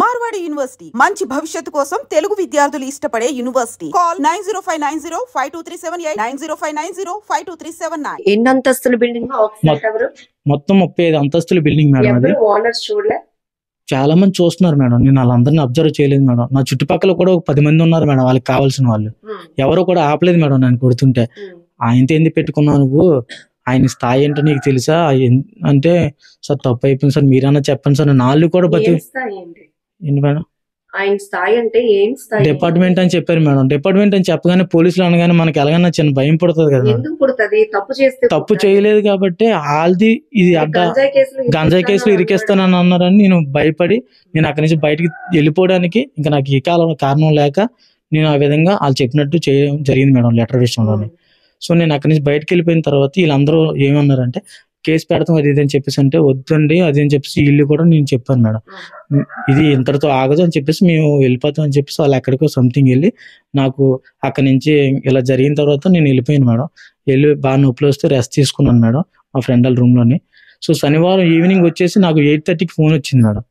Marwadi university మంచి భవిష్యత్తు కోసం తెలుగు విద్యార్థులు ఇష్టపడే యూనివర్సిటీ. కాల్ 9059052378 9059052379. ఎన్ని అంతస్తుల బిల్డింగ్? మొత్తం 35 అంతస్తుల బిల్డింగ్ మేడం. అది ఓనర్స్ చూడలే, చాలా మంది చూస్తున్నారు మేడం. నేను వాళ్ళందరినీ అబ్జర్వ్ చేయలేదు మేడం. నా చుట్టుపక్కల కూడా 10 మంది ఉన్నారు మేడం, వాళ్ళకి కావాల్సిన వాళ్ళు. ఎవరు కూడా ఆపలేదు మేడం నన్ను కొడుతుంటే. ఆయనతో ఎందుకు పెట్టుకున్నావు నువ్వు, ఆయన స్థాయి ఏంటో నీకు తెలుసా అంటే, సార్ తప్పు అయిపోయింది సార్, మీరన్నా చెప్పండి సార్. నాలుగు కూడా ఏంటి మేడం, ఆయన స్థాయి అంటే ఏం స్థాయి? డిపార్ట్మెంట్ అని చెప్పారు మేడం. డిపార్ట్మెంట్ అని చెప్పగానే పోలీసులు అనగానే మనకి ఎలాగన్నా చిన్న భయం పడుతుంది కదా. ఎందుకు పుడుతుంది? తప్పు చేస్తే తప్పు చేయలేదు కాబట్టి వాళ్ళది ఇది అడ్డ గంజాయి కేసులు ఇరికేస్తానని అన్నారని నేను భయపడి నేను అక్కడి నుంచి బయటికి వెళ్ళిపోవడానికి ఇంకా నాకు ఈ కారణం లేక నేను ఆ విధంగా వాళ్ళు చెప్పినట్టు చేయడం జరిగింది మేడం లెటర్ విషయంలోనే. సో నేను అక్కడి నుంచి బయటకు వెళ్ళిపోయిన తర్వాత వీళ్ళందరూ ఏమన్నారంటే కేసు పెడతాం అది ఇది అని చెప్పేసి అంటే వద్దండి అది అని చెప్పేసి వీళ్ళు కూడా నేను చెప్పాను మేడం, ఇది ఇంతటితో ఆగదు అని చెప్పేసి మేము వెళ్ళిపోతాం అని చెప్పేసి వాళ్ళు ఎక్కడికో సంథింగ్ వెళ్ళి నాకు అక్కడి నుంచి ఇలా జరిగిన తర్వాత నేను వెళ్ళిపోయాను మేడం. వెళ్ళి బాగా నొప్పులు వస్తే రెస్ట్ తీసుకున్నాను మేడం మా ఫ్రెండ్ వాళ్ళ రూమ్లోని. సో శనివారం ఈవినింగ్ వచ్చేసి నాకు 8:30కి ఫోన్ వచ్చింది మేడం.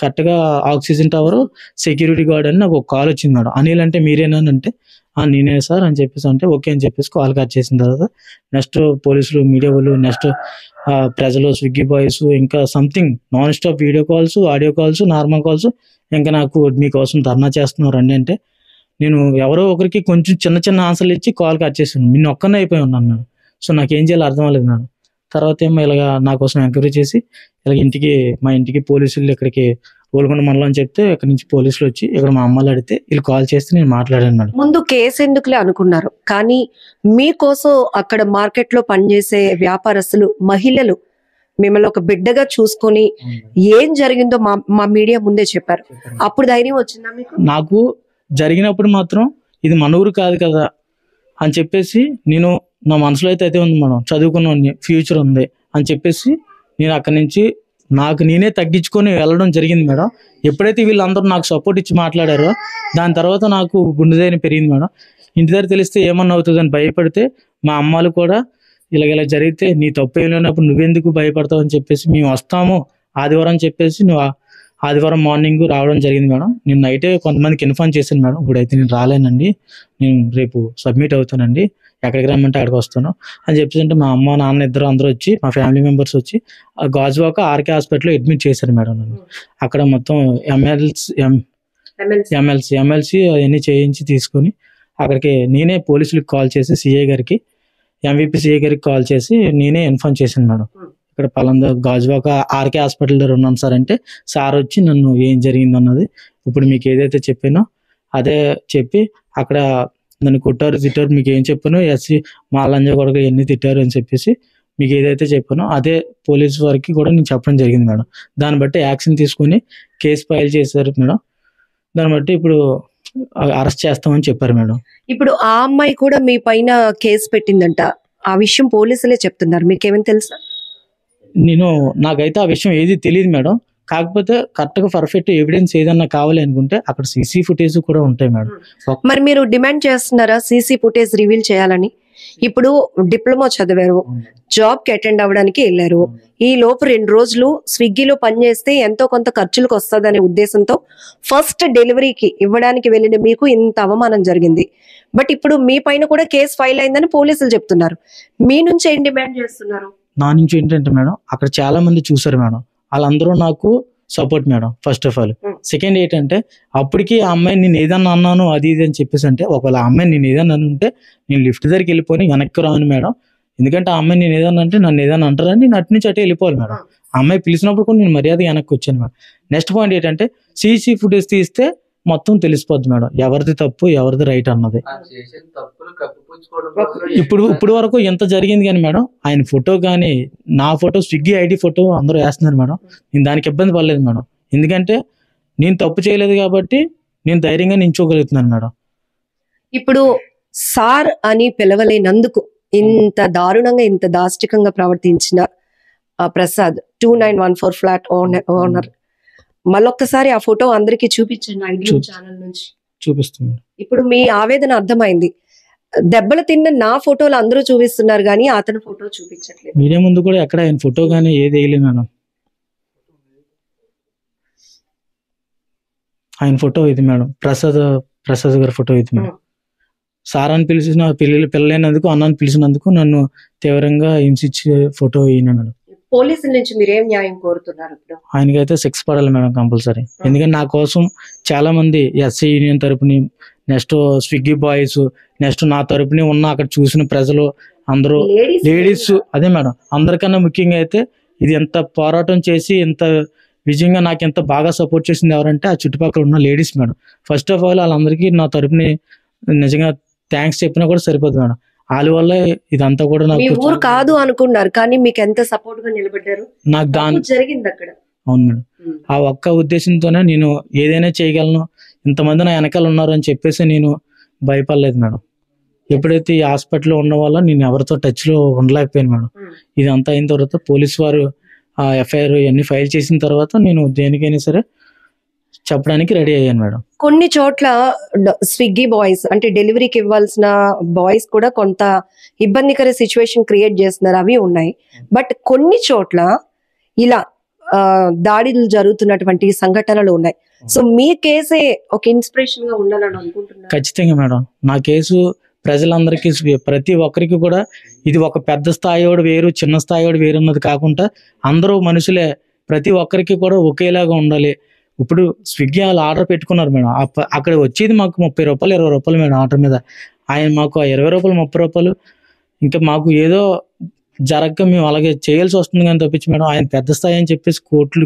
కరెక్ట్గా ఆక్సిజన్ టవర్ సెక్యూరిటీ గార్డ్ అని నాకు ఒక కాల్ వచ్చింది మేడం. అనిల్ అంటే మీరేనా అంటే నేనే సార్ అని చెప్పేసి అంటే ఓకే అని చెప్పేసి కాల్ కట్ చేసిన తర్వాత నెక్స్ట్ పోలీసులు, మీడియా వాళ్ళు, నెక్స్ట్ ప్రజలు, స్విగ్గీ బాయ్స్, ఇంకా something non stop video calls, audio calls, normal calls, ఇంకా నాకు మీకోసం ధర్నా చేస్తున్నారు అండి అంటే నేను ఎవరో ఒకరికి కొంచెం చిన్న చిన్న ఆన్సర్లు ఇచ్చి కాల్ కట్ చేసాను. నిన్న ఒక్కనే అయిపోయి ఉన్నాను మేడం. సో నాకేం చేయాలో అర్థం అవ్వలేదు మేడం. తర్వాత ఏమో ఇలాగా నా కోసం ఎంక్వైరీ చేసి ఇలా మా ఇంటికి పోలీసులు ఇక్కడికి గోల్కొండ మండలం అని చెప్తే ఇక్కడ నుంచి పోలీసులు వచ్చి ఇక్కడ మా అమ్మలు అడిగితే వీళ్ళు కాల్ చేస్తే నేను మాట్లాడాను మేడం. ముందు కేసు ఎందుకులే అనుకున్నారు, కానీ మీకోసం అక్కడ మార్కెట్ లో పనిచేసే వ్యాపారస్తులు, మహిళలు మిమ్మల్ని ఒక బిడ్డగా చూసుకొని ఏం జరిగిందో మా మీడియా ముందే చెప్పారు. అప్పుడు ధైర్యం వచ్చిందా మీకు? నాకు జరిగినప్పుడు మాత్రం ఇది మన ఊరు కాదు కదా అని చెప్పేసి నేను నా మనసులో అయితే ఉంది మేడం, చదువుకున్న ఫ్యూచర్ ఉంది అని చెప్పేసి నేను అక్కడి నుంచి నాకు నేనే తగ్గించుకొని వెళ్ళడం జరిగింది మేడం. ఎప్పుడైతే వీళ్ళందరూ నాకు సపోర్ట్ ఇచ్చి మాట్లాడారో దాని తర్వాత నాకు గుండె ధైర్యం పెరిగింది మేడం. ఇంటి దగ్గర తెలిస్తే ఏమన్నా అవుతుందని భయపడితే మా అమ్మాలు కూడా ఇలా జరిగితే నీ తప్పు ఏం లేనప్పుడు నువ్వెందుకు భయపడతావు అని చెప్పేసి మేము వస్తాము ఆదివారం అని చెప్పేసి నువ్వు ఆదివారం మార్నింగ్ రావడం జరిగింది మేడం. నేను నైటే కొంతమందికి ఇన్ఫార్మ్ చేశాను మేడం, ఇప్పుడైతే నేను రాలేనండి, నేను రేపు సబ్మిట్ అవుతానండి, ఎక్కడికి రమ్మంటే అక్కడికి వస్తాను అని చెప్పేసి అంటే మా అమ్మ నాన్న ఇద్దరు అందరూ వచ్చి మా ఫ్యామిలీ మెంబర్స్ వచ్చి గాజువాక ఆర్కే హాస్పిటల్లో అడ్మిట్ చేశారు మేడం నన్ను. అక్కడ మొత్తం ఎమ్మెల్సీ అవన్నీ చేయించి తీసుకొని అక్కడికి నేనే పోలీసులకు కాల్ చేసి సిఐ గారికి, ఎంవిపి సిఐ గారికి కాల్ చేసి నేనే ఇన్ఫార్మ్ చేశాను మేడం. ఇక్కడ పలానా గాజువాక ఆర్కే హాస్పిటల్ దగ్గర ఉన్నాను సార్ అంటే సార్ వచ్చి నన్ను ఏం జరిగింది అన్నది ఇప్పుడు మీకు ఏదైతే చెప్పానో అదే చెప్పి అక్కడ నన్ను కొట్టారు, తిట్టారు, మీకు ఏం చెప్పానో ఎస్సీ మా లంజ కొడుకు ఎన్ని తిట్టారు అని చెప్పేసి మీకు ఏదైతే చెప్పానో అదే పోలీసు వారికి కూడా నేను చెప్పడం జరిగింది మేడం. దాన్ని బట్టి యాక్షన్ తీసుకుని కేసు ఫైల్ చేశారు మేడం. దాన్ని బట్టి ఇప్పుడు అరెస్ట్ చేస్తామని చెప్పారు మేడం. ఇప్పుడు ఆ అమ్మాయి కూడా మీ పైన కేసు పెట్టిందంట, ఆ విషయం పోలీసులే చెప్తున్నారు, మీకేమైనా తెలుసా? నాకైతే ఆ విషయం ఏది తెలియదు మేడం. కాకపోతే కరెక్ట్ గా పర్ఫెక్ట్ ఎవిడెన్స్ ఏదన్నా కావాలి అనుకుంటే అక్కడ సీసీ ఫుటేజ్ కూడా ఉంటాయి మేడం. మరి మీరు డిమాండ్ చేస్తున్నారా సీసీ ఫుటేజ్ రివీల్ చేయాలని? ఇప్పుడు డిప్లొమా చదివారు, జాబ్ కి అటెండ్ అవ్వడానికి వెళ్ళారు, ఈ లోపు 2 రోజులు స్విగ్గీలో పనిచేస్తే ఎంతో కొంత ఖర్చులకు వస్తుందనే ఉద్దేశంతో ఫస్ట్ డెలివరీకి ఇవ్వడానికి వెళ్ళిన మీకు ఇంత అవమానం జరిగింది. బట్ ఇప్పుడు మీ పైన కూడా కేసు ఫైల్ అయిందని పోలీసులు చెప్తున్నారు, మీ నుంచి ఏం డిమాండ్ చేస్తున్నారు? నా నుంచి ఏంటంటే మేడం అక్కడ చాలా మంది చూసారు మేడం, వాళ్ళందరూ నాకు support madam first of all. Second ఏంటంటే అప్పటికి ఆ అమ్మాయి నేను ఏదన్నా అన్నాను అది ఇది అని చెప్పేసి అంటే ఒకవేళ ఆ అమ్మాయి నేను ఏదన్నా ఉంటే నేను లిఫ్ట్ దగ్గరికి వెళ్ళిపోయి వెనక్కి రాను మేడం. ఎందుకంటే ఆ అమ్మాయి నేను ఏదన్నా అంటే నన్ను ఏదన్నా అంటారని నేను అటు నుంచి అటే వెళ్ళిపోవాలి మేడం. ఆ అమ్మాయి పిలిచినప్పుడు కూడా నేను మర్యాద వెనక్కి వచ్చాను మేడం. నెక్స్ట్ పాయింట్ ఏంటంటే సీసీ ఫుటేజ్ తీస్తే మొత్తం తెలిసిపోద్ది మేడం ఎవరిది తప్పు ఎవరిది రైట్ అన్నది. ఇప్పుడు వరకు ఎంత జరిగింది కానీ మేడం ఆయన ఫోటో కానీ నా ఫోటో స్విగ్గీ ఐడి ఫోటో అందరూ వేస్తున్నారు మేడం. నేను దానికి ఇబ్బంది పడలేదు మేడం, ఎందుకంటే నేను తప్పు చేయలేదు కాబట్టి నేను ధైర్యంగా నించోగలుగుతున్నాను మేడం. ఇప్పుడు సార్ అని పిలవలేనందుకు ఇంత దారుణంగా ఇంత దాష్టికంగా ప్రవర్తించిన ప్రసాద్ 2914 ఫ్లాట్ ఓనర్ మళ్ళొక్కసారి ఆ ఫోటో అందరికి చూపించండి ఐడి ఛానల్ నుంచి చూపిస్తుంది. ఇప్పుడు మీ ఆవేదన అర్థమైంది, దెబ్బలు తిన్న నా ఫోటోలు అందరూ చూపిస్తున్నారు కానీ అతని ఫోటో చూపించట్లేదు. మీడియా ముందు కూడా ఎక్కడ ఆయన ఫోటో గానీ ఏది వేయలేదు మేడం. ఆయన ఫోటో ఇది మేడం, ప్రసాద్ గారి ఫోటో ఇది మేడం. సార్ అని పిలిచిన పిల్లలైనందుకు, అన్నాన్ని పిలిచినందుకు నన్ను తీవ్రంగా హింసించే ఫోటో ఈయన మేడం. పోలీసుల నుంచి మీరేం న్యాయం కోరుతున్నారు ఇప్పుడు? ఆయనకైతే శిక్ష పడాలి మేడం కంపల్సరీ. ఎందుకంటే నా కోసం చాలా మంది ఎస్సీ యూనియన్ తరపుని, నెక్స్ట్ స్విగ్గీ బాయ్స్, నెక్స్ట్ నా తరపుని ఉన్న అక్కడ చూసిన ప్రజలు అందరూ, లేడీస్, అదే మేడం అందరికన్నా ముఖ్యంగా అయితే ఇది ఎంత పోరాటం చేసి ఇంత విజయంగా నాకు ఎంత బాగా సపోర్ట్ చేసింది ఎవరంటే ఆ చుట్టుపక్కల ఉన్న ladies madam. First of all వాళ్ళందరికీ నా తరపుని నిజంగా థ్యాంక్స్ చెప్పినా కూడా సరిపోదు మేడం. వాళ్ళ వల్ల ఇదంతా కూడా నాకు ఊరు కాదు అనుకున్నారు, కానీ మీకు ఎంత సపోర్ట్ గా నిలబడ్డారు. నాకు దాని జరిగింది అక్కడ. అవును మేడం, ఆ ఒక్క ఉద్దేశంతోనే నేను ఏదైనా చేయగలను, ఇంతమంది నా వెనకాల ఉన్నారు అని చెప్పేసి నేను భయపడలేదు మేడం. ఎప్పుడైతే ఈ హాస్పిటల్లో ఉన్న వల్ల నేను ఎవరితో టచ్ లో ఉండలేకపోయాను మేడం. ఇదంతా అయిన తర్వాత పోలీసు వారు ఆ ఎఫ్ఐఆర్ ఇవన్నీ ఫైల్ చేసిన తర్వాత నేను దేనికైనా సరే చెప్పడానికి రెడీ అయ్యాను మేడం. కొన్ని చోట్ల స్విగ్గీ బాయ్స్ అంటే డెలివరీకి ఇవ్వాల్సిన బాయ్స్ కూడా కొంత ఇబ్బందికర సిచ్యువేషన్ క్రియేట్ చేస్తున్నారు, అవి ఉన్నాయి. బట్ కొన్ని చోట్ల ఇలా దాడులు జరుగుతున్నటువంటి సంఘటనలు ఉన్నాయి. సో మీ కేసే ఒక ఇన్స్పిరేషన్ గా ఉండాలని అనుకుంటున్నారు? ఖచ్చితంగా మేడం, నా కేసు ప్రజలందరికీ, ప్రతి ఒక్కరికి కూడా ఇది ఒక పెద్ద స్థాయివాడు వేరు, చిన్న స్థాయివాడు వేరు అన్నది కాకుండా అందరూ మనుషులే, ప్రతి ఒక్కరికి కూడా ఒకేలాగా ఉండాలి. ఇప్పుడు స్విగ్గీ వాళ్ళు ఆర్డర్ పెట్టుకున్నారు మేడం, అక్కడ వచ్చేది మాకు 30 రూపాయలు 20 రూపాయలు మేడం ఆర్డర్ మీద. ఆయన మాకు 20 రూపాయలు 30 రూపాయలు ఇంకా మాకు ఏదో జరగక మేము అలాగే చేయాల్సి వస్తుంది కానీ తప్పించి మేడం, ఆయన పెద్ద స్థాయి అని చెప్పేసి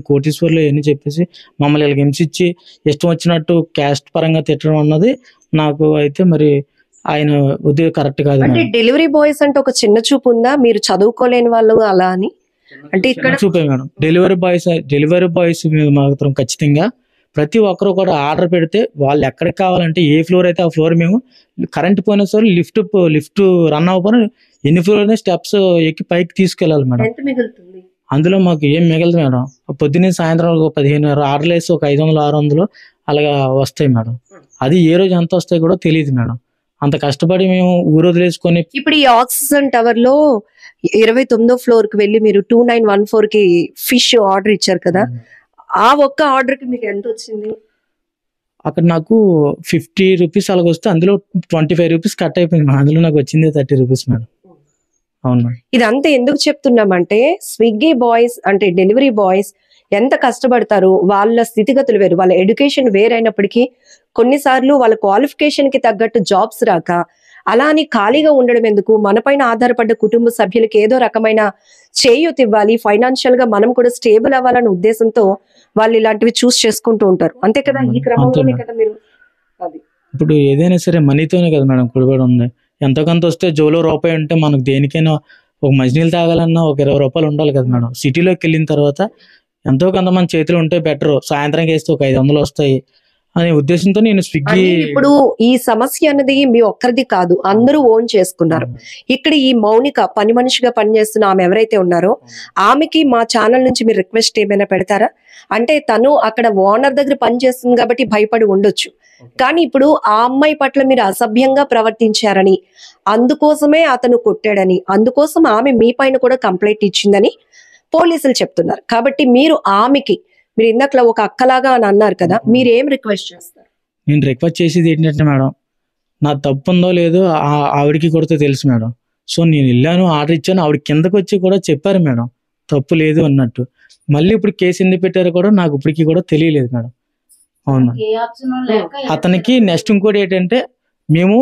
కోటీశ్వర్లు అని చెప్పేసి మమ్మల్ని వీళ్ళకి హింసించి ఇష్టం వచ్చినట్టు క్యాస్ట్ పరంగా తిట్టడం అన్నది నాకు అయితే మరి ఆయన ఉద్యోగం కరెక్ట్ కాదు. అంటే డెలివరీ బాయ్స్ అంటే ఒక చిన్న చూపు ఉందా, మీరు చదువుకోలేని వాళ్ళు అలా అని? అంటే ఇక్కడ చూపే మేడం, డెలివరీ బాయ్స్ మీద మాత్రం ఖచ్చితంగా ప్రతి ఒక్కరు కూడా ఆర్డర్ పెడితే వాళ్ళు ఎక్కడికి కావాలంటే ఏ ఫ్లోర్ అయితే ఆ ఫ్లోర్ మేము కరెంట్ పోయినా సరే లిఫ్ట్ రన్ అవ్వకపోయినా ఎన్ని ఫ్లోర్ అయినా స్టెప్స్ ఎక్కి పైకి తీసుకెళ్ళాలి మేడం. ఎంత మిగులుతుంది అందులో మాకు ఏం మిగలదు మేడం. పొద్దున్నే సాయంత్రం 15 ఆర్డర్లు వేసి ఒక 500 600 అలాగా వస్తాయి మేడం. అది ఏ రోజు ఎంత వస్తాయి కూడా తెలియదు మేడం. అంత కష్టపడి మేము ఊరు వదిలేసుకొని ఇప్పుడు ఈ ఆక్సిజన్ టవర్ లో 29వ ఫ్లోర్ కి వెళ్ళి మీరు 2914 కి ఫిష్ ఆర్డర్ ఇచ్చారు కదా, ఆ ఒక్క ఆర్డర్ కి మీకు ఎంత వచ్చింది? అక్కడ నాకు 50 రూపీస్ అలాగ వస్తే అందులో 25 రూపీస్ కట్ అయిపోయింది మేడం. అందులో నాకు వచ్చింది 30 రూపీస్ మేడం. అవును మేడం. ఇదంతా ఎందుకు చెప్తున్నామంటే స్విగ్గీ బాయ్స్ అంటే డెలివరీ బాయ్స్ ఎంత కష్టపడతారు, వాళ్ళ స్థితిగతులు వేరు, వాళ్ళ ఎడ్యుకేషన్ వేరైనప్పటికీ కొన్నిసార్లు వాళ్ళ క్వాలిఫికేషన్ కి తగ్గట్టు జాబ్స్ రాక అలా అని ఖాళీగా ఉండడం ఎందుకు, మనపైన ఆధారపడ్డ కుటుంబ సభ్యులకి ఏదో రకమైన చేయూత ఇవ్వాలి, ఫైనాన్షియల్ గా మనం కూడా స్టేబుల్ అవ్వాలనే ఉద్దేశంతో వాళ్ళు ఇలాంటివి చూస్ చేసుకుంటూ ఉంటారు, అంతే కదా? ఈ క్రమంలోనే కదా మీరు అది ఇప్పుడు ఏదైనా సరే మనీతోనే కదా మేడం కుడిపడి ఉంది. ఎంతో కొంత వస్తే జోలో రూపాయి ఉంటే మనకు దేనికైనా ఒక మంచినీళ్ళు తాగాలన్నా ఒక 20 రూపాయలు ఉండాలి కదా మేడం. సిటీలోకి వెళ్ళిన తర్వాత ఎంతో కొంత మన చేతిలో ఉంటే బెటర్, సాయంత్రంకి వేస్తే ఒక 500 వస్తాయి అనే ఉద్దేశంతో నేను స్విగ్గీ. ఇప్పుడు ఈ సమస్య అనేది మీ ఒక్కరిది కాదు, అందరూ ఓన్ చేసుకున్నారు. ఇక్కడ ఈ మౌనిక పని మనిషిగా పనిచేస్తున్న ఆమె ఎవరైతే ఉన్నారో ఆమెకి మా ఛానల్ నుంచి మీరు రిక్వెస్ట్ ఏమైనా పెడతారా? అంటే తను అక్కడ ఓనర్ దగ్గర పనిచేస్తుంది కాబట్టి భయపడి ఉండొచ్చు, కానీ ఇప్పుడు ఆ అమ్మాయి పట్ల మీరు అసభ్యంగా ప్రవర్తించారని, అందుకోసమే అతను కొట్టాడని, అందుకోసం ఆమె మీ పైన కూడా కంప్లైంట్ ఇచ్చిందని పోలీసులు చెప్తున్నారు. కాబట్టి మీరు ఆమెకి, మీరు ఇందాక ఒక అక్కలాగా అని అన్నారు కదా, మీరు ఏం రిక్వెస్ట్ చేస్తారు? నేను రిక్వెస్ట్ చేసేది ఏంటంటే మేడం, నా తప్పు ఉందో లేదో ఆవిడకి కూడా తెలుసు మేడం. సో నేను వెళ్ళాను, ఆర్డర్ ఇచ్చాను, ఆవిడ కిందకు వచ్చి కూడా చెప్పారు మేడం తప్పు లేదు అన్నట్టు. మళ్ళీ ఇప్పుడు కేసు ఎందుకు పెట్టారో కూడా నాకు ఇప్పటికీ కూడా తెలియలేదు మేడం. అవును, అతనికి నెక్స్ట్ ఇంకోటి ఏంటంటే మేము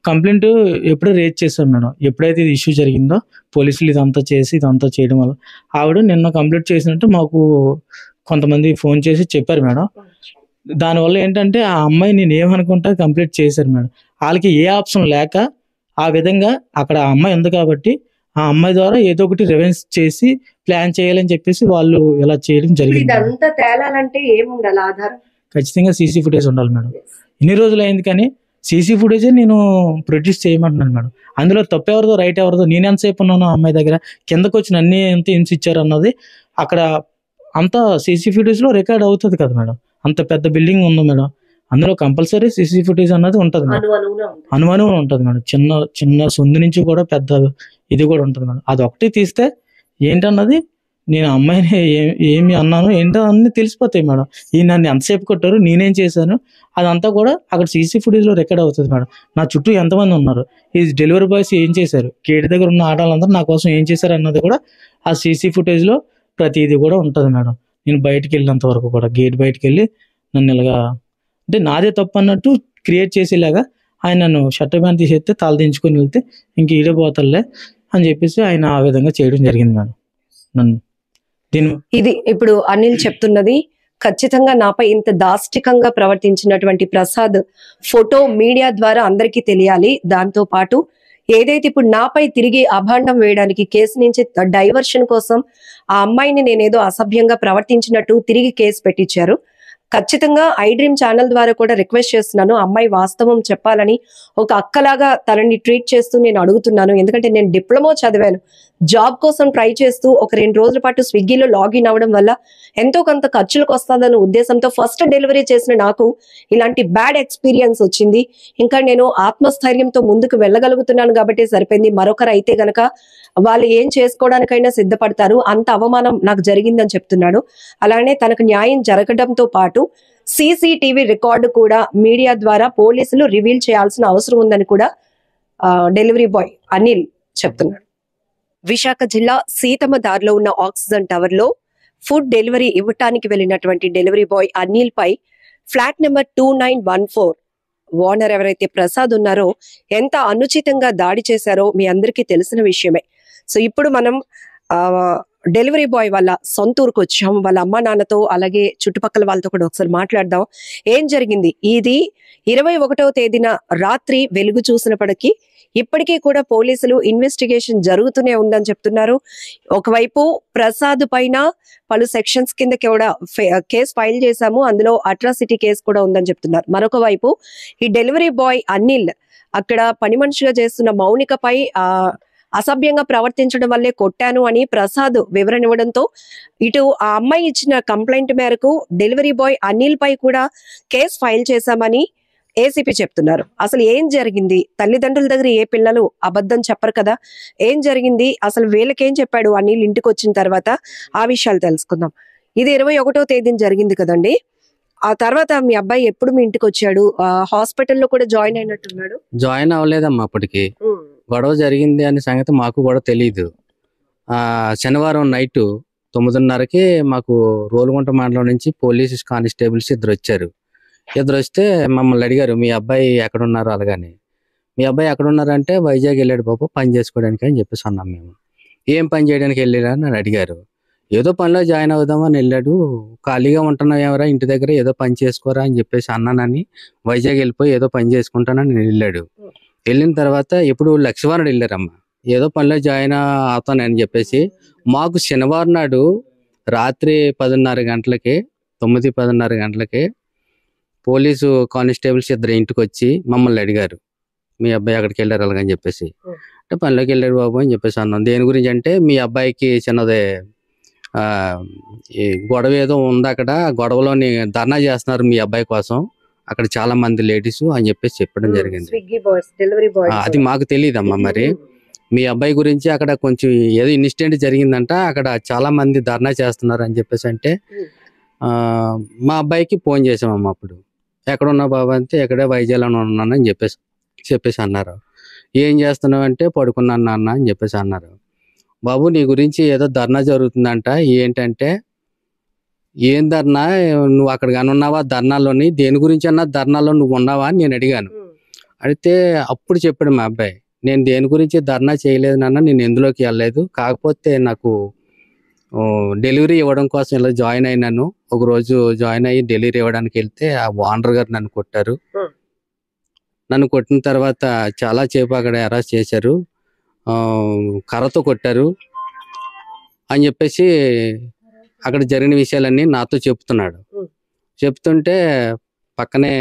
కంప్లైంట్ ఎప్పుడో రేజ్ చేశాం మేడం. ఎప్పుడైతే ఇది ఇష్యూ జరిగిందో పోలీసులు ఇదంతా చేయడం వల్ల ఆవిడ నిన్న కంప్లైంట్ చేసినట్టు మాకు కొంతమంది ఫోన్ చేసి చెప్పారు మేడం. దానివల్ల ఏంటంటే ఆ అమ్మాయి నేను ఏమనుకుంటా కంప్లీట్ చేశారు మేడం. వాళ్ళకి ఏ ఆప్షన్ లేక ఆ విధంగా అక్కడ ఆ అమ్మాయి ఉంది కాబట్టి ఆ అమ్మాయి ద్వారా ఏదో ఒకటి రివెంజ్ చేసి ప్లాన్ చేయాలని చెప్పేసి వాళ్ళు ఇలా చేయడం జరిగింది. ఇదంతా తేలాలంటే ఏముండాలి ఆధారం? ఖచ్చితంగా సీసీ ఫుటేజ్ ఉండాలి మేడం. ఇన్ని రోజులు అయింది కానీ సీసీ ఫుటేజే నేను ప్రొడ్యూస్ చేయమంటున్నాను మేడం. అందులో తప్పు ఎవరిదో రైట్ ఎవరిదో, నేను ఎంతసేపు ఉన్నాను అమ్మాయి దగ్గర, కిందకు వచ్చిన అన్ని ఎంత హింసించారు అన్నది అక్కడ అంతా సీసీ ఫుటేజ్ లో రికార్డ్ అవుతుంది కదా మేడం. అంత పెద్ద బిల్డింగ్ ఉంది మేడం, అందులో కంపల్సరీ సీసీ ఫుటేజ్ అన్నది ఉంటుంది మేడం. అనుమానం ఉంటుంది మేడం. చిన్న సొందు నుంచి కూడా పెద్ద ఇది కూడా ఉంటుంది మేడం. అది ఒకటి తీస్తే ఏంటన్నది నేను అమ్మాయిని ఏమి అన్నాను ఏంటో అన్ని తెలిసిపోతాయి మేడం. ఈ నన్ను ఎంతసేపు కొట్టారు, నేనేం చేశాను, అదంతా కూడా అక్కడ సీసీ ఫుటేజ్లో రికార్డ్ అవుతుంది మేడం. నా చుట్టూ ఎంతమంది ఉన్నారు, ఈ డెలివరీ బాయ్స్ ఏం చేశారు, గేట్ దగ్గర ఉన్న ఆడవాళ్ళందరూ నా కోసం ఏం చేశారు అన్నది కూడా ఆ సీసీ ఫుటేజ్లో ప్రతిదీ కూడా ఉంటుంది మేడం. నేను బయటికి వెళ్ళినంత వరకు కూడా గేట్ బయటికి వెళ్ళి నన్ను ఇలాగా అంటే నాదే తప్పు అన్నట్టు క్రియేట్ చేసేలాగా ఆయన నన్ను షర్ట్ ప్యాంట్ తీసేస్తే తల దించుకొని వెళ్తే ఇంక ఈడపోతలే అని చెప్పేసి ఆయన ఆ విధంగా చేయడం జరిగింది మేడం. నన్ను ఇది ఇప్పుడు అనిల్ చెప్తున్నది ఖచ్చితంగా నాపై ఇంత దాష్టికంగా ప్రవర్తించినటువంటి ప్రసాద్ ఫోటో మీడియా ద్వారా అందరికీ తెలియాలి. దాంతో పాటు ఏదైతే ఇప్పుడు నాపై తిరిగి అభాండం వేయడానికి కేసు నుంచి డైవర్షన్ కోసం ఆ అమ్మాయిని నేనేదో అసభ్యంగా ప్రవర్తించినట్టు తిరిగి కేసు పెట్టించారు. ఖచ్చితంగా ఐ డ్రీమ్ ఛానల్ ద్వారా కూడా రిక్వెస్ట్ చేస్తున్నాను, అమ్మాయి వాస్తవం చెప్పాలని ఒక అక్కలాగా తనని ట్రీట్ చేస్తూ నేను అడుగుతున్నాను. ఎందుకంటే నేను డిప్లొమా చదివాను, జాబ్ కోసం ట్రై చేస్తూ ఒక 2 రోజుల పాటు స్విగ్గీలో లాగిన్ అవ్వడం వల్ల ఎంతో కొంత ఖర్చులకు వస్తుందన్న ఉద్దేశంతో ఫస్ట్ డెలివరీ చేసిన నాకు ఇలాంటి బ్యాడ్ ఎక్స్పీరియన్స్ వచ్చింది. ఇంకా నేను ఆత్మస్థైర్యంతో ముందుకు వెళ్ళగలుగుతున్నాను కాబట్టి సరిపోయింది. మరొకరు అయితే గనక వాళ్ళు ఏం చేసుకోవడానికైనా సిద్ధపడతారు, అంత అవమానం నాకు జరిగిందని చెప్తున్నాడు. అలానే తనకు న్యాయం జరగడంతో పాటు సీసీటీవీ రికార్డు కూడా మీడియా ద్వారా పోలీసులు రివీల్ చేయాల్సిన అవసరం ఉందని కూడా డెలివరీ బాయ్ అనిల్ చెప్తున్నాడు. విశాఖ జిల్లా సీతమ్మ దారిలో ఉన్న ఆక్సిజన్ టవర్ లో ఫుడ్ డెలివరీ ఇవ్వటానికి వెళ్ళినటువంటి డెలివరీ బాయ్ అనిల్ పై ఫ్లాట్ నెంబర్ 2914 ఓనర్ ఎవరైతే ప్రసాద్ ఉన్నారో ఎంత అనుచితంగా దాడి చేశారో మీ అందరికీ తెలిసిన విషయమే. సో ఇప్పుడు మనం డెలివరీ బాయ్ వాళ్ళ సొంత ఊరికి వచ్చాం, వాళ్ళ అమ్మ నాన్నతో అలాగే చుట్టుపక్కల వాళ్ళతో కూడా ఒకసారి మాట్లాడదాం. ఏం జరిగింది, ఇది 21వ తేదీన రాత్రి వెలుగు చూసినప్పటికీ ఇప్పటికీ కూడా పోలీసులు ఇన్వెస్టిగేషన్ జరుగుతూనే ఉందని చెప్తున్నారు. ఒకవైపు ప్రసాద్ పైన పలు సెక్షన్స్ కింద కూడా కేసు ఫైల్ చేశాము, అందులో అట్రాసిటీ కేసు కూడా ఉందని చెప్తున్నారు. మరొక వైపు ఈ డెలివరీ బాయ్ అనిల్ అక్కడ పని మనిషిగా చేస్తున్న మౌనికపై అసభ్యంగా ప్రవర్తించడం వల్లే కొట్టాను అని ప్రసాద్ వివరణ ఇవ్వడంతో ఇటు ఆ అమ్మాయి ఇచ్చిన కంప్లైంట్ మేరకు డెలివరీ బాయ్ అనిల్ పై కూడా కేసు ఫైల్ చేశామని ఏసీపీ చెప్తున్నారు. అసలు ఏం జరిగింది, తల్లిదండ్రుల దగ్గర ఏ పిల్లలు అబద్ధం చెప్పరు కదా, ఏం జరిగింది, అసలు వీళ్ళకేం చెప్పాడు అనిల్ ఇంటికి వచ్చిన తర్వాత, ఆ విషయాలు తెలుసుకుందాం. ఇది 21వ తేదీన జరిగింది కదండి. ఆ తర్వాత మీ అబ్బాయి ఎప్పుడు మీ ఇంటికి వచ్చాడు? హాస్పిటల్లో కూడా జాయిన్ అయినట్టున్నాడు. జాయిన్ అవ్వలేదమ్మా, అప్పటికి గొడవ జరిగింది అనే సంగతి మాకు కూడా తెలియదు. శనివారం నైట్ 9:30కి మాకు రోలుగుంట మండలం నుంచి పోలీస్ కానిస్టేబుల్స్ ఇద్దరు వచ్చారు. ఇద్దరు వస్తే మమ్మల్ని అడిగారు, మీ అబ్బాయి ఎక్కడున్నారు అలాగని. మీ అబ్బాయి ఎక్కడున్నారంటే వైజాగ్ వెళ్ళాడు బాబు పని చేసుకోవడానికి అని చెప్పేసి అన్నాం. మేము ఏం పని చేయడానికి వెళ్ళారా అని అడిగారు. ఏదో పనిలో జాయిన్ అవుదామని వెళ్ళాడు, ఖాళీగా ఉంటున్నావు ఎవరా ఇంటి దగ్గర, ఏదో పని చేసుకోరా అని చెప్పేసి అన్నానని వైజాగ్ వెళ్ళిపోయి ఏదో పని చేసుకుంటానని వెళ్ళాడు. వెళ్ళిన తర్వాత ఎప్పుడు లక్ష్మీవారం వెళ్ళారమ్మా, ఏదో పనిలో జాయిన్ అవుతానని చెప్పేసి మాకు శనివారం నాడు రాత్రి 10:30 గంటలకి 9-10:30 గంటలకి పోలీసు కానిస్టేబుల్స్ ఇద్దరు ఇంటికి వచ్చి మమ్మల్ని అడిగారు, మీ అబ్బాయి అక్కడికి వెళ్ళారు అలాగని చెప్పేసి. అంటే పనిలోకి వెళ్ళాడు బాబు అని చెప్పేసి అన్నాం. దేని గురించి అంటే మీ అబ్బాయికి చిన్నదే ఈ గొడవ ఏదో ఉంది అక్కడ, గొడవలోని ధర్నా చేస్తున్నారు మీ అబ్బాయి కోసం అక్కడ చాలా మంది లేడీస్ అని చెప్పేసి చెప్పడం జరిగింది. అది మాకు తెలియదమ్మా. మరి మీ అబ్బాయి గురించి అక్కడ కొంచెం ఏదో ఇన్సిడెంట్ జరిగిందంట, అక్కడ చాలా మంది ధర్నా చేస్తున్నారు అని చెప్పేసి అంటే మా అబ్బాయికి ఫోన్ చేసామమ్మా. అప్పుడు ఎక్కడున్నా బాబు అంటే ఎక్కడే వైజాగ్లో ఉన్నానని చెప్పేసి అన్నారు. ఏం చేస్తున్నావు అంటే పడుకున్నాను నాన్న అని చెప్పేసి అన్నారు. బాబు నీ గురించి ఏదో ధర్నా జరుగుతుందంట, ఏంటంటే ఏం ధర్నా, నువ్వు అక్కడ కానీ ఉన్నావా ధర్నాలోని, దేని గురించి అన్నా ధర్నాలో నువ్వు ఉన్నావా అని నేను అడిగాను. అడిగితే అప్పుడు చెప్పాడు మా అబ్బాయి, నేను దేని గురించి ధర్నా చేయలేదు నాన్న, నేను ఎందులోకి వెళ్ళలేదు, కాకపోతే నాకు డెలివరీ ఇవ్వడం కోసం ఇలా జాయిన్ అయినాను. ఒకరోజు జాయిన్ అయ్యి డెలివరీ ఇవ్వడానికి వెళ్తే ఆ ఓనర్ గారు నన్ను కొట్టారు. నన్ను కొట్టిన తర్వాత చాలా సేపు అక్కడ అరెస్ట్ చేశారు, కర్రతో కొట్టారు అని చెప్పేసి అక్కడ జరిగిన విషయాలన్నీ నాతో చెప్తున్నాడు. చెప్తుంటే పక్కనే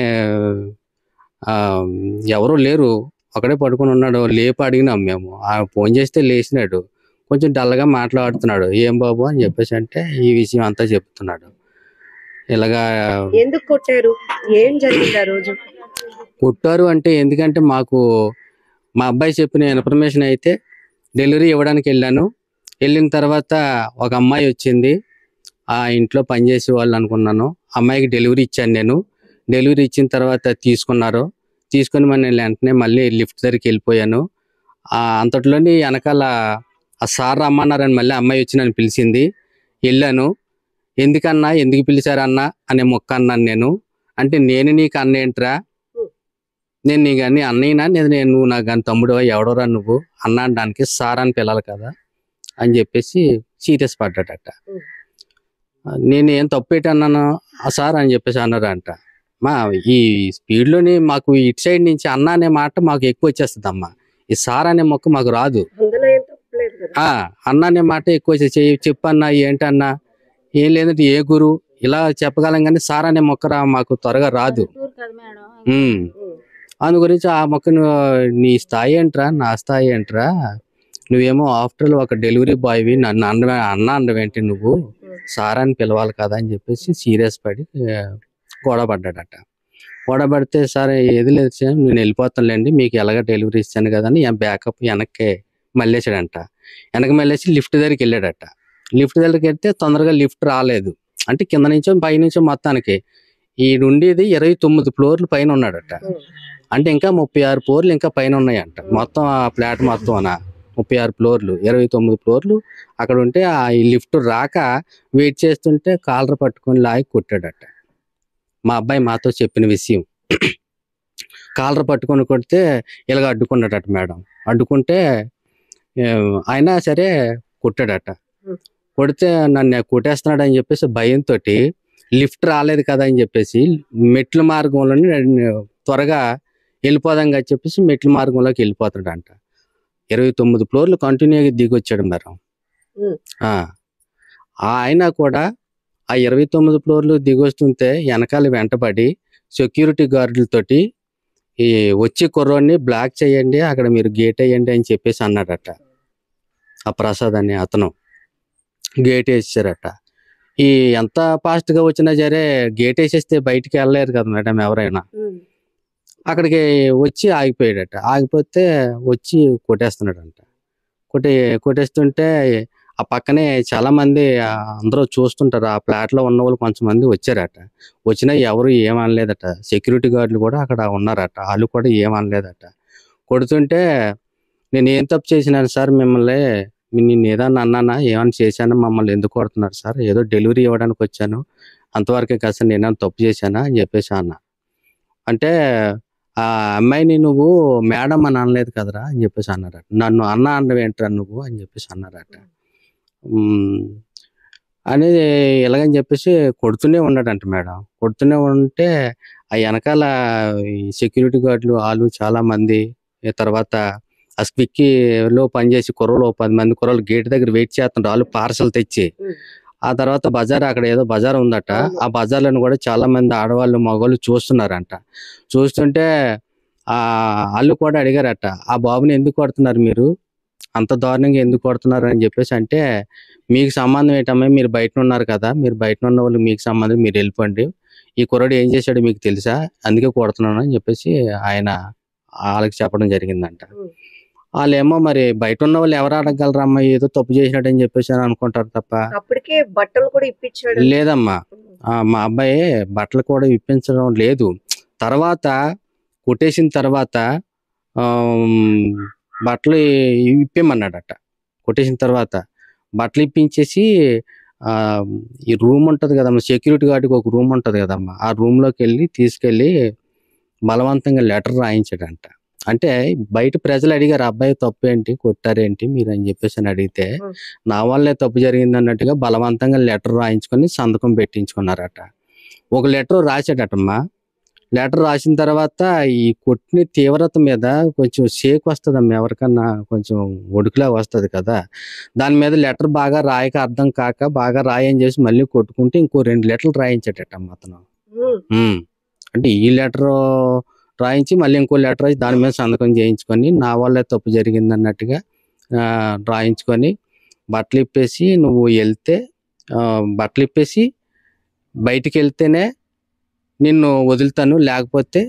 ఎవరు లేరు, ఒకడే పడుకొని ఉన్నాడు. లేపు అడిగినాం మేము, ఫోన్ చేస్తే లేచినాడు, కొంచెం డల్గా మాట్లాడుతున్నాడు. ఏం బాబు అని చెప్పేసి అంటే ఈ విషయం అంతా చెప్తున్నాడు. ఇలాగా ఎందుకు కొట్టారు, ఏం జరిగింది ఆ రోజు? కొట్టారు అంటే ఎందుకంటే మాకు మా అబ్బాయి చెప్పిన ఇన్ఫర్మేషన్ అయితే డెలివరీ ఇవ్వడానికి వెళ్ళాను, వెళ్ళిన తర్వాత ఒక అమ్మాయి వచ్చింది, ఆ ఇంట్లో పనిచేసే వాళ్ళు అనుకున్నాను. అమ్మాయికి డెలివరీ ఇచ్చాను నేను. డెలివరీ ఇచ్చిన తర్వాత తీసుకొని మన వెంటనే మళ్ళీ లిఫ్ట్ దగ్గరికి వెళ్ళిపోయాను. అంతట్లోని వెనకాల ఆ సార్ రమ్మన్నారని మళ్ళీ అమ్మాయి వచ్చి నన్ను పిలిచింది. వెళ్ళాను. ఎందుకన్నా, ఎందుకు పిలిచారన్నా అనే మొక్క అన్నాను నేను. అంటే నేను నీకు అన్న ఏంట్రా, నేను నీకు అన్ని అన్నయ్యనా, నువ్వు నాకు కానీ తమ్ముడు ఎవడోరా నువ్వు అన్న అనడానికి సార్ అని పిల్లలు కదా అని చెప్పేసి సీరియస్ పడ్డాడట. నేను ఏం తప్పు పెట్టన్నాను సార్ అని చెప్పేసి అన్నారంట. ఈ స్పీడ్లోని మాకు ఇటు సైడ్ నుంచి అన్న అనే మాట మాకు ఎక్కువ వచ్చేస్తుంది అమ్మా. ఈ సార్ అనే మొక్క మాకు రాదు. అన్న అనే మాట ఎక్కువ చెప్పన్నా ఏంటన్నా, ఏం లేదంటే ఏ గురు ఇలా చెప్పగలం కానీ సార్ అనే మొక్క మాకు త్వరగా రాదు. అందు గురించి ఆ మొక్కను నీ స్థాయి ఏంట్రా, నా స్థాయి ఏంట్రా, నువ్వేమో ఆఫ్టర్ ఒక డెలివరీ బాయ్వి, నన్ను అన్న అనవేంటి, నువ్వు సార్ అని పిలవాలి కదా అని చెప్పేసి సీరియస్ పడి గొడవ పడ్డాడట. గొడవ పడితే సార్ ఏది లేదు సార్, నేను వెళ్ళిపోతానులేండి, మీకు ఎలాగ డెలివరీ ఇస్తాను కదా అని బ్యాకప్ వెనక్కి మళ్ళేసాడంట. వెనక్కి మళ్ళేసి లిఫ్ట్ దగ్గరికి వెళ్ళాడట. లిఫ్ట్ దగ్గరికి వెళ్తే తొందరగా లిఫ్ట్ రాలేదు. అంటే కింద నుంచో పై నుంచో మొత్తానికి ఈ ఉండేది 29 ఫ్లోర్లు పైన ఉన్నాడట. అంటే ఇంకా 36 ఫ్లోర్లు ఇంకా పైన ఉన్నాయంట. మొత్తం ఆ ఫ్లాట్ మొత్తం 36 ఫ్లోర్లు, 29 ఫ్లోర్లు అక్కడ ఉంటే ఆ లిఫ్ట్ రాక వెయిట్ చేస్తుంటే కాలర్ పట్టుకొని లాగి కొట్టాడట. మా అబ్బాయి మాతో చెప్పిన విషయం. కాలర్ పట్టుకొని కొడితే ఇలాగ అడ్డుకున్నాడట మేడం. అడ్డుకుంటే అయినా సరే కొట్టాడట. కొడితే నన్ను కొట్టేస్తున్నాడు అని చెప్పేసి భయంతో లిఫ్ట్ రాలేదు కదా అని చెప్పేసి మెట్ల మార్గంలోనే త్వరగా వెళ్ళిపోదాం అని చెప్పేసి మెట్ల మార్గంలోకి వెళ్ళిపోతాడంట. 29 ఫ్లోర్లు కంటిన్యూగా దిగొచ్చాడు మేడం. ఆయన కూడా ఆ 29 ఫ్లోర్లు దిగొస్తుంటే వెనకాల వెంటబడి సెక్యూరిటీ గార్డులతోటి ఈ వచ్చి కుర్రోడిని బ్లాక్ చేయండి, అక్కడ మీరు గేట్ వేయండి అని చెప్పేసి అన్నాడట. ఆ ప్రసాద్ అనే అతను గేట్ వేసారట. ఈ ఎంత ఫాస్ట్ గా వచ్చినా సరే గేట్ వేసేస్తే బయటికి వెళ్ళలేరు కదా మేడం ఎవరైనా. అక్కడికి వచ్చి ఆగిపోయాడట. ఆగిపోతే వచ్చి కొట్టేస్తున్నాడంట. కొట్టేస్తుంటే ఆ పక్కనే చాలా మంది అందరూ చూస్తుంటారు. ఆ ఫ్లాట్ లో ఉన్న వాళ్ళు కొంతమంది వచ్చారట. వచ్చినా ఎవరు ఏమనలేదట. సెక్యూరిటీ గార్డులు కూడా అక్కడ ఉన్నారట. వాళ్ళు కూడా ఏమనలేదట. కొడుతుంటే నేను ఏం తప్పు చేసినాను సార్, మిమ్మల్ని నేను ఏదన్నా అన్నానా, ఏమన్నా చేశానా, మమ్మల్ని ఎందుకు కొడుతున్నారు సార్, ఏదో డెలివరీ ఇవ్వడానికి వచ్చాను అంతవరకే కదా సార్, నేనేమన్నా తప్పు చేశానా అని చెప్పేసి అన్న. అంటే ఆ అమ్మాయిని నువ్వు మేడం అని అనలేదు కదరా అని చెప్పేసి అన్నారట. నన్ను అన్న ఏంట్రా నువ్వు అని చెప్పేసి అన్నారట. అనేది ఎలాగని చెప్పేసి కొడుతూనే ఉన్నాడంట మేడం. కొడుతూనే ఉంటే ఆ వెనకాల సెక్యూరిటీ గార్డులు వాళ్ళు చాలా మంది, తర్వాత ఆ స్విక్కీలో పనిచేసి కుర్రలు 10 మంది కుర్రలు గేట్ దగ్గర వెయిట్ చేస్తున్నారు. వాళ్ళు పార్సల్ తెచ్చి ఆ తర్వాత బజార్, అక్కడ ఏదో బజార్ ఉందట. ఆ బజార్లను కూడా చాలా మంది ఆడవాళ్ళు మగవాళ్ళు చూస్తున్నారంట. చూస్తుంటే వాళ్ళు కూడా అడిగారట, ఆ బాబుని ఎందుకు కొడుతున్నారు మీరు, అంత దారుణంగా ఎందుకు కొడుతున్నారు అని చెప్పేసి. అంటే మీకు సంబంధం ఏంటమ్మా, మీరు బయట ఉన్నారు కదా, మీరు బయట ఉన్న వాళ్ళు మీకు సంబంధం, మీరు వెళ్ళిపోండి, ఈ కుర్రాడు ఏం చేశాడు మీకు తెలుసా, అందుకే కొడుతున్నాను అని చెప్పేసి ఆయన వాళ్ళకి చెప్పడం జరిగిందంట. వాళ్ళేమో మరి బయట ఉన్న వాళ్ళు ఎవరు అడగలరమ్మా, ఏదో తప్పు చేసినాడు అని చెప్పేసి అని అనుకుంటారు తప్ప. అప్పటికే బట్టలు కూడా ఇప్పించాడు లేదమ్మా, మా అబ్బాయి బట్టలు కూడా ఇప్పించడం లేదు. తర్వాత కొట్టేసిన తర్వాత బట్టలు ఇప్పేమన్నాడట. కొట్టేసిన తర్వాత బట్టలు ఇప్పించేసి ఈ రూమ్ ఉంటది కదమ్మా, సెక్యూరిటీ గార్డుకి ఒక రూమ్ ఉంటది కదమ్మా, ఆ రూమ్ లోకి తీసుకెళ్లి బలవంతంగా లెటర్ రాయించాడంట. అంటే బయట ప్రజలు అడిగారు, అబ్బాయి తప్పు ఏంటి, కొట్టారేంటి మీరు అని చెప్పేసి అని అడిగితే, నా వల్లే తప్పు జరిగింది అన్నట్టుగా బలవంతంగా లెటర్ రాయించుకొని సంతకం పెట్టించుకున్నారట. ఒక లెటర్ రాశాడటమ్మా. లెటర్ రాసిన తర్వాత ఈ కొట్టిన తీవ్రత మీద కొంచెం షేక్ వస్తుందమ్మా, ఎవరికన్నా కొంచెం ఒడుకులా వస్తుంది కదా, దాని మీద లెటర్ బాగా రాయక అర్థం కాక బాగా రాయని చేసి మళ్ళీ కొట్టుకుంటే ఇంకో 2 లెటర్లు రాయించాడటమ్మా అతను. అంటే ఈ లెటర్ రాయించి మళ్ళీ ఇంకో లెటర్ రాసి దాని మీద సంతకం చేయించుకొని నా వల్లే తప్పు జరిగింది అన్నట్టుగా రాయించుకొని బట్టలు ఇప్పేసి నువ్వు వెళ్తే, బట్టలు ఇప్పేసి బయటికి వెళ్తేనే నిన్ను వదులుతాను, లేకపోతే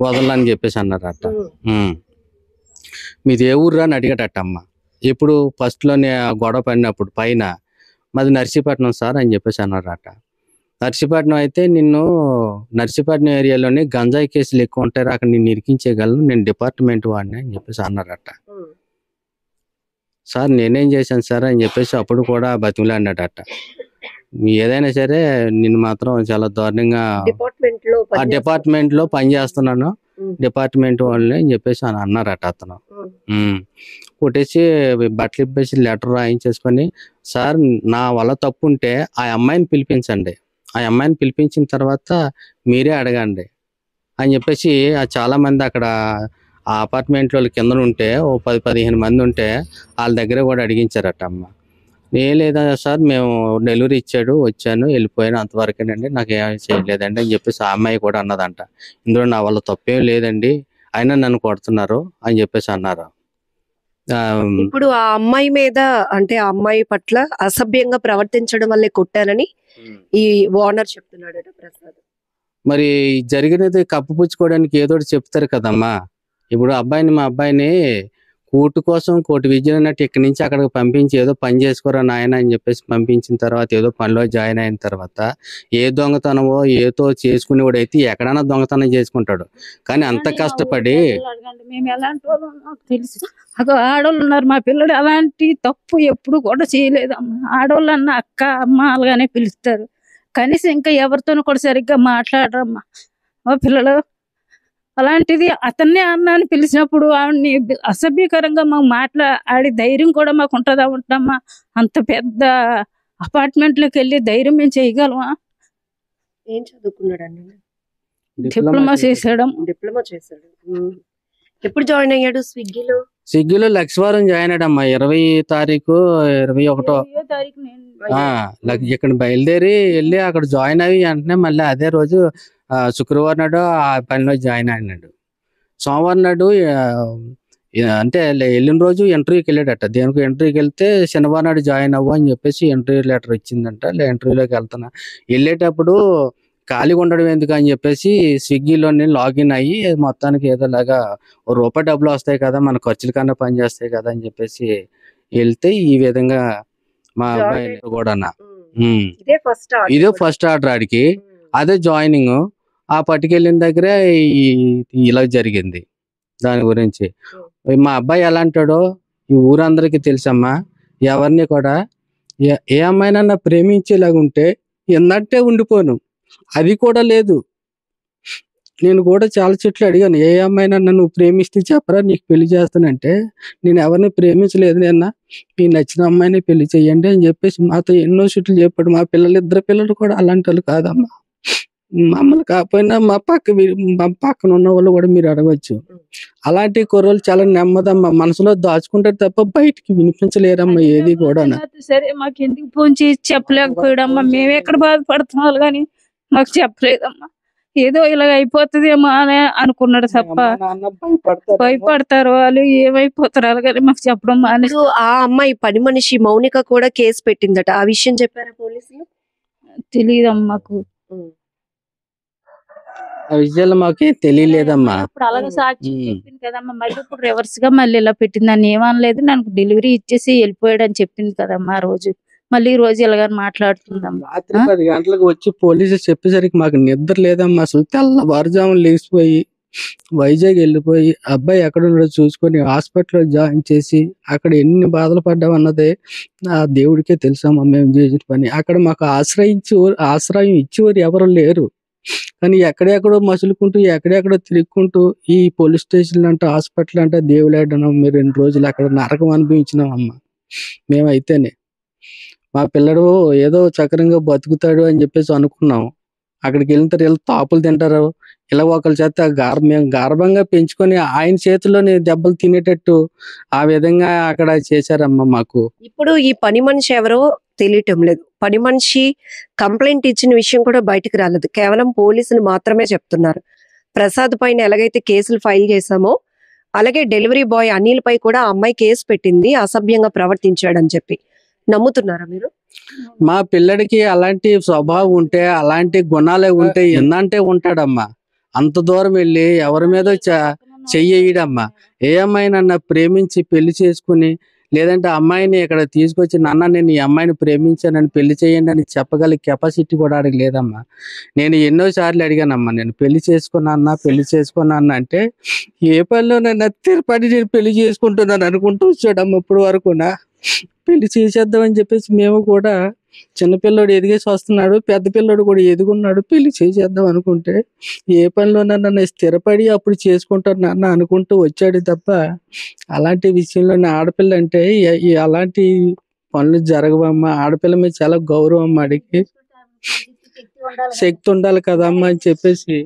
వదలని చెప్పేసి అన్నారట. మీది ఏ ఊర్రా అని అడిగాడట అమ్మ. ఎప్పుడు ఫస్ట్ లోనే గొడవ పడినప్పుడు పైన మాది నర్సీపట్నం సార్ అని చెప్పేసి అన్నారట. నర్సీపట్నం అయితే నిన్ను నర్సీపట్నం ఏరియాలోనే గంజాయి కేసులు ఎక్కువ ఉంటారు, అక్కడ నిన్ను ఇరికించేయగలను, నేను డిపార్ట్మెంట్ వాడిని అని చెప్పేసి అన్నారట. సార్ నేనేం చేశాను సార్ అని చెప్పేసి అప్పుడు కూడా బతిమలాడినట. ఏదైనా సరే నిన్ను మాత్రం చాలా దారుణంగా డిపార్ట్మెంట్ లో పని చేస్తున్నాను, డిపార్ట్మెంట్ వాళ్ళని అని చెప్పేసి అన్నారట అతను. కొట్టేసి బట్టలు ఇప్పేసి లెటర్ రాయించేసుకొని, సార్ నా వల్ల తప్పు ఉంటే ఆ అమ్మాయిని పిలిపించండి, ఆ అమ్మాయిని పిలిపించిన తర్వాత మీరే అడగండి అని చెప్పేసి చాలా మంది అక్కడ ఆ అపార్ట్మెంట్ వాళ్ళు కింద ఉంటే ఓ 10-15 మంది ఉంటే వాళ్ళ దగ్గర కూడా అడిగించారట. అమ్మ ఏం లేదా సార్, మేము డెలివరీ ఇచ్చాడు, వచ్చాను, వెళ్ళిపోయాను, అంతవరకేనండి, నాకు ఏం చేయలేదండి అని చెప్పేసి ఆ అమ్మాయి కూడా అన్నదంట. ఇందులో నా వల్ల తప్పేం లేదండి, అయినా నన్ను కొడుతున్నారు అని చెప్పేసి అన్నారు. ఇప్పుడు ఆ అమ్మాయి మీద అంటే ఆ అమ్మాయి పట్ల అసభ్యంగా ప్రవర్తించడం వల్లే కొట్టానని ఈ ఓనర్ చెప్తున్నాడట ప్రసాద్. మరి జరిగినది కప్పుపుచ్చుకోవడానికి ఏదో చెప్తారు కదమ్మా. ఇప్పుడు మా అబ్బాయిని కోర్టు కోసం కోర్టు విద్యలు అన్నట్టు ఇక్కడి నుంచి అక్కడికి పంపించి ఏదో పని చేసుకోరా నాయన అని చెప్పేసి పంపించిన తర్వాత ఏదో పనిలో జాయిన్ అయిన తర్వాత ఏ దొంగతనమో ఏదో చేసుకునేవాడు అయితే ఎక్కడైనా దొంగతనం చేసుకుంటాడు. కానీ అంత కష్టపడి మేము ఎలాంటి వాళ్ళు తెలుసు, అదో ఆడవాళ్ళు ఉన్నారు, మా పిల్లడు అలాంటి తప్పు ఎప్పుడు కూడా చేయలేదమ్మా. ఆడవాళ్ళు అన్న అక్క అమ్మ అలాగానే పిలుస్తారు, కనీసం ఇంకా ఎవరితోనూ కూడా సరిగ్గా మాట్లాడరమ్మా. మా పిల్లలు అలాంటిది అతన్నే అన్న అని పిలిచినప్పుడు ఆవిడ్ని అసభ్యకరంగా మాకు మాట్లాడి ధైర్యం కూడా మాకు ఉంటుందా? ఉంటామా? అంత పెద్ద అపార్ట్మెంట్లోకి వెళ్ళి ధైర్యం మేము చేయగలమా? ఏం చదువుకున్నాడండి? డిప్లొమా చేసాడు. ఎప్పుడు జాయిన్ అయ్యాడు స్విగ్గీలో లక్షవారం జాయిన్ అయ్యాడమ్మా. 20 తారీఖు 21 ఇక్కడ బయలుదేరి వెళ్ళి అక్కడ జాయిన్ అయ్యి వెంటనే మళ్ళీ అదే రోజు శుక్రవారం నాడు ఆ పనిలో జాయిన్ అయినాడు. సోమవారం నాడు అంటే వెళ్ళిన రోజు ఇంటర్వ్యూకి వెళ్ళాడట. దేనికి ఇంటర్వ్యూకి వెళ్తే శనివారం నాడు జాయిన్ అవ్వు అని చెప్పేసి ఇంటర్వ్యూ లెటర్ ఇచ్చిందంట. ఇంటర్వ్యూలోకి వెళ్తున్నా, వెళ్ళేటప్పుడు ఖాళీగా ఉండడం ఎందుకు అని చెప్పేసి స్విగ్గీలోనే లాగిన్ అయ్యి మొత్తానికి ఏదోలాగా ₹1 డబ్బులు వస్తాయి కదా, మన ఖర్చుల కన్నా పని చేస్తాయి కదా అని చెప్పేసి వెళ్తే ఈ విధంగా మా అబ్బాయి కూడా ఇదే ఫస్ట్ ఆర్డర్ ఆడికి, అదే జాయినింగ్. ఆ పట్టుకెళ్ళిన దగ్గర ఇలా జరిగింది. దాని గురించి మా అబ్బాయి ఎలా అంటాడో ఈ ఊరందరికీ తెలుసమ్మా. ఎవరిని కూడా ఏ అమ్మాయినన్నా ప్రేమించేలాగుంటే ఎన్నట్టే ఉండిపోను, అది కూడా లేదు. నేను కూడా చాలా చెట్లు అడిగాను, ఏ అమ్మాయినన్నా నువ్వు ప్రేమిస్తే చెప్పరా నీకు పెళ్లి చేస్తానంటే, నేను ఎవరిని ప్రేమించలేదు, నిన్న మీకు నచ్చిన అమ్మాయిని పెళ్లి చెయ్యండి అని చెప్పేసి మాతో ఎన్నో చెట్లు చెప్పాడు. మా ఇద్దరు పిల్లలు కూడా అలాంటి వాళ్ళు కాదమ్మా. మమ్మల్ని కాకపోయినా మా పక్కన ఉన్న వాళ్ళు కూడా మీరు అడగవచ్చు. అలాంటి కుర్రలు చాలా నెమ్మదమ్మా, మనసులో దాచుకుంటారు తప్ప బయటికి వినిపించలేరమ్మా ఏది కూడా. సరే మాకు ఎందుకు ఫోన్ చేసి చెప్పలేకపోయాడమ్మా, మేము ఎక్కడ బాధపడుతున్నాం కానీ మాకు చెప్పలేదమ్మా. ఏదో ఇలాగ అయిపోతుందేమో అని అనుకున్నాడు తప్ప భయపడతారు వాళ్ళు, ఏమైపోతారు అలాగని మాకు చెప్పడం మానేసి. ఆ అమ్మాయి పని మనిషి మౌనిక కూడా కేసు పెట్టిందట, ఆ విషయం చెప్పారా పోలీసులు? తెలియదమ్మా మాకు, ఆ విషయాలు మాకే తెలియలేదమ్మా. ఇప్పుడు అలాగే సాక్షి చెప్పింది కదమ్మా, మళ్ళీ ఇప్పుడు రివర్స్ గా మళ్ళీ ఇలా పెట్టింది. నన్ను ఏమనలేదు, నాకు డెలివరీ ఇచ్చేసి వెళ్ళిపోయాడు అని చెప్పింది కదమ్మా. ఆ రోజు మళ్ళీ ఈ రోజు ఇలాగ మాట్లాడుతుందమ్మా. రాత్రి 10 గంటలకు వచ్చి పోలీసులు చెప్పేసరికి మాకు నిద్ర లేదమ్మా. అసలు తెల్లవారుజామున లేచిపోయి వైజాగ్ వెళ్ళిపోయి అబ్బాయి ఎక్కడ ఉన్నాడో చూసుకొని హాస్పిటల్లో జాయిన్ చేసి అక్కడ ఎన్ని బాధలు పడ్డామన్నదే ఆ దేవుడికే తెలుసమ్మా. మేము చేసిన పని అక్కడ మాకు ఆశ్రయం ఇచ్చేవారు ఎవరు లేరు. కానీ ఎక్కడెక్కడో మసులుకుంటూ ఎక్కడెక్కడో తిరుగుకుంటూ ఈ పోలీస్ స్టేషన్ అంట, హాస్పిటల్ అంట, దేవులాడడం మీరు 2 రోజులు అక్కడ నరకం అనుభవించినాం అమ్మ. మేమైతేనే మా పిల్లడు ఏదో చక్రంగా బతుకుతాడు అని చెప్పేసి అనుకున్నాం. అక్కడికి వెళ్ళిన తర్వాత వీళ్ళు తాపులు తింటారు, ఇలా ఒకరి చేత మేము గర్భంగా పెంచుకొని ఆయన చేతిలోనే దెబ్బలు తినేటట్టు ఆ విధంగా అక్కడ చేశారమ్మా మాకు. ఇప్పుడు ఈ పని మనిషి ఎవరో తెలియటం లేదు. పని మనిషి కంప్లైంట్ ఇచ్చిన విషయం కూడా బయటకు రాలేదు, కేవలం పోలీసులు మాత్రమే చెప్తున్నారు. ప్రసాద్ పైన ఎలాగైతే కేసులు ఫైల్ చేశామో అలాగే డెలివరీ బాయ్ అనిల్ పై కూడా ఆ అమ్మాయి కేసు పెట్టింది, అసభ్యంగా ప్రవర్తించాడని చెప్పి. నమ్ముతున్నారా మీరు? మా పిల్లడికి అలాంటి స్వభావం ఉంటే, అలాంటి గుణాలే ఉంటే ఎన్నంటే ఉంటాడమ్మా. అంత దూరం వెళ్ళి ఎవరి మీద చెయ్యడమ్మా. ఏ అమ్మాయినన్నా ప్రేమించి పెళ్లి చేసుకుని లేదంటే అమ్మాయిని ఇక్కడ తీసుకొచ్చి నాన్న నేను ఈ అమ్మాయిని ప్రేమించానని పెళ్లి చేయండి అని చెప్పగల కెపాసిటీ కూడా ఆడికి లేదమ్మా. నేను ఎన్నోసార్లు అడిగానమ్మా, నేను పెళ్లి చేసుకున్నా అన్న అంటే ఏ పనిలో నన్ను తిరుపతి నేను పెళ్లి చేసుకుంటున్నాను అనుకుంటూ వచ్చాడమ్మా. ఇప్పుడు వరకునా పెళ్లి చేసేద్దామని చెప్పేసి మేము కూడా, చిన్నపిల్లడు ఎదిగేసి వస్తున్నాడు, పెద్ద పిల్లడు కూడా ఎదుగున్నాడు, పెళ్లి చేసేద్దాం అనుకుంటే ఏ పనిలో నన్ను స్థిరపడి అప్పుడు చేసుకుంటాను నాన్న అనుకుంటూ వచ్చాడు తప్ప అలాంటి విషయంలో ఆడపిల్ల అంటే అలాంటి పనులు జరగవమ్మా. ఆడపిల్ల మీద చాలా గౌరవం అడిగి శక్తి ఉండాలి కదమ్మా అని చెప్పేసి